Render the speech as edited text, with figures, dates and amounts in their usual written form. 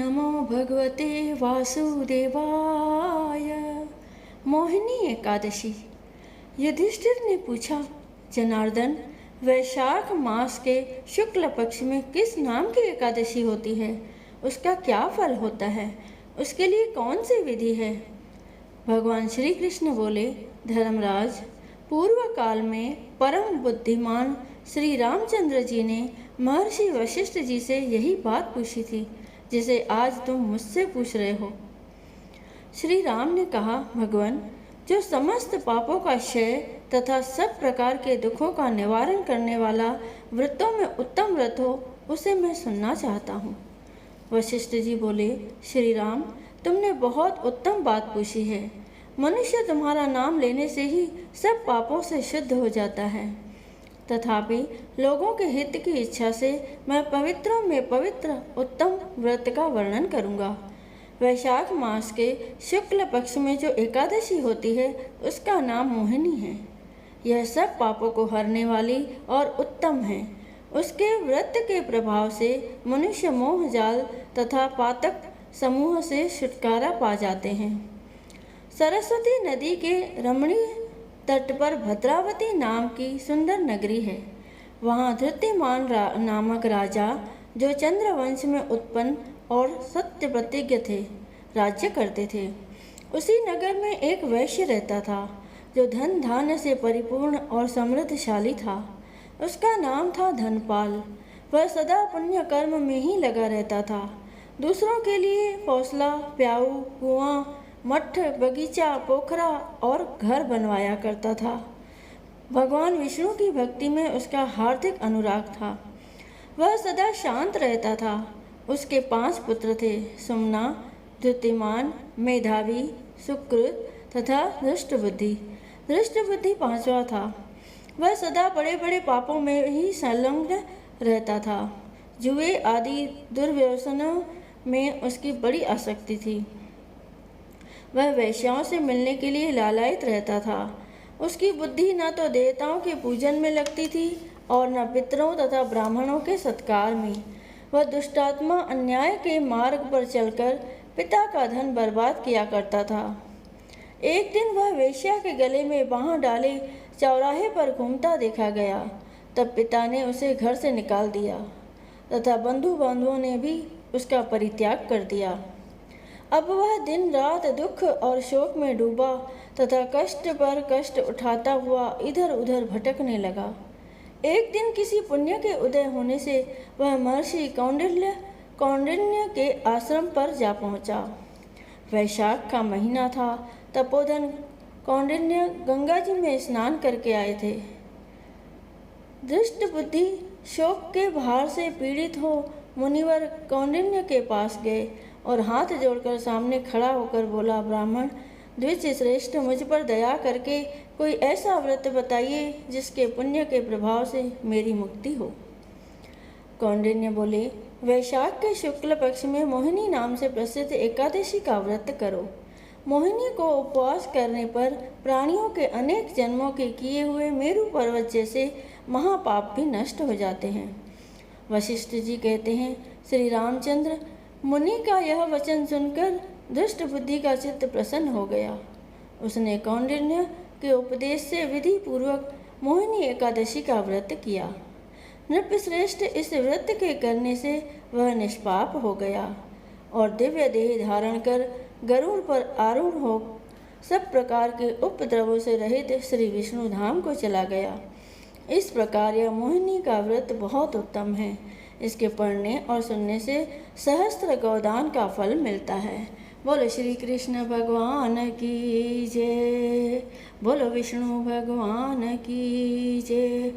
नमो भगवते वासुदेवाय। मोहिनी एकादशी। युधिष्ठिर ने पूछा, जनार्दन, वैशाख मास के शुक्ल पक्ष में किस नाम की एकादशी होती है? उसका क्या फल होता है? उसके लिए कौन सी विधि है? भगवान श्री कृष्ण बोले, धर्मराज, पूर्व काल में परम बुद्धिमान श्री रामचंद्र जी ने महर्षि वशिष्ठ जी से यही बात पूछी थी जिसे आज तुम मुझसे पूछ रहे हो। श्री राम ने कहा, भगवान, जो समस्त पापों का क्षय तथा सब प्रकार के दुखों का निवारण करने वाला व्रतों में उत्तम व्रत हो, उसे मैं सुनना चाहता हूँ। वशिष्ठ जी बोले, श्री राम, तुमने बहुत उत्तम बात पूछी है। मनुष्य तुम्हारा नाम लेने से ही सब पापों से शुद्ध हो जाता है। तथापि लोगों के हित की इच्छा से मैं पवित्रों में पवित्र उत्तम व्रत का वर्णन करूँगा। वैशाख मास के शुक्ल पक्ष में जो एकादशी होती है उसका नाम मोहिनी है। यह सब पापों को हरने वाली और उत्तम है। उसके व्रत के प्रभाव से मनुष्य मोह जाल तथा पातक समूह से छुटकारा पा जाते हैं। सरस्वती नदी के रमणीय तट पर भद्रावती नाम की सुंदर नगरी है। वहाँ धृतिमान नामक राजा, जो चंद्रवंश में उत्पन्न और सत्य प्रतिज्ञ थे, राज्य करते थे। उसी नगर में एक वैश्य रहता था जो धन धान्य से परिपूर्ण और समृद्धशाली था। उसका नाम था धनपाल। वह सदा पुण्य कर्म में ही लगा रहता था। दूसरों के लिए फौसला, प्याऊ, कुआं, मठ, बगीचा, पोखरा और घर बनवाया करता था। भगवान विष्णु की भक्ति में उसका हार्दिक अनुराग था। वह सदा शांत रहता था। उसके 5 पुत्र थे, सुमना, धृतिमान, मेधावी, सुकृत तथा धृष्टबुद्धि। धृष्टबुद्धि 5वां था। वह सदा बड़े बड़े पापों में ही संलग्न रहता था। जुए आदि दुर्व्यसनों में उसकी बड़ी आसक्ति थी। वह वेश्याओं से मिलने के लिए लालायित रहता था। उसकी बुद्धि न तो देवताओं के पूजन में लगती थी और न पितरों तथा ब्राह्मणों के सत्कार में। वह दुष्टात्मा अन्याय के मार्ग पर चलकर पिता का धन बर्बाद किया करता था। एक दिन वह वेश्या के गले में बाँह डाले चौराहे पर घूमता देखा गया। तब पिता ने उसे घर से निकाल दिया तथा बंधु बांधवों ने भी उसका परित्याग कर दिया। अब वह दिन रात दुख और शोक में डूबा तथा कष्ट पर कष्ट उठाता हुआ इधर उधर भटकने लगा। एक दिन किसी पुण्य के उदय होने से वह महर्षि कौंडिन्य के आश्रम पर जा पहुंचा। वैशाख का महीना था। तपोधन कौंडिन्य गंगा जी में स्नान करके आए थे। दुष्ट बुद्धि शोक के भार से पीड़ित हो मुनिवर कौंडिन्य के पास गए और हाथ जोड़कर सामने खड़ा होकर बोला, ब्राह्मण द्विज श्रेष्ठ, मुझ पर दया करके कोई ऐसा व्रत बताइए जिसके पुण्य के प्रभाव से मेरी मुक्ति हो। कौंडिन्य बोले, वैशाख के शुक्ल पक्ष में मोहिनी नाम से प्रसिद्ध एकादशी का व्रत करो। मोहिनी को उपवास करने पर प्राणियों के अनेक जन्मों के किए हुए मेरु पर्वत जैसे महापाप भी नष्ट हो जाते हैं। वशिष्ठ जी कहते हैं, श्री रामचंद्र, मुनि का यह वचन सुनकर दुष्ट बुद्धि का चित्त प्रसन्न हो गया। उसने कौंडिन्य के उपदेश से विधि पूर्वक मोहिनी एकादशी का व्रत किया। नृपश्रेष्ठ, इस व्रत के करने से वह निष्पाप हो गया और दिव्य देह धारण कर गरुड़ पर आरूढ़ हो सब प्रकार के उपद्रवों से रहित श्री विष्णु धाम को चला गया। इस प्रकार यह मोहिनी का व्रत बहुत उत्तम है। इसके पढ़ने और सुनने से सहस्त्र गौदान का फल मिलता है। बोलो श्री कृष्ण भगवान की जय। बोलो विष्णु भगवान की जय।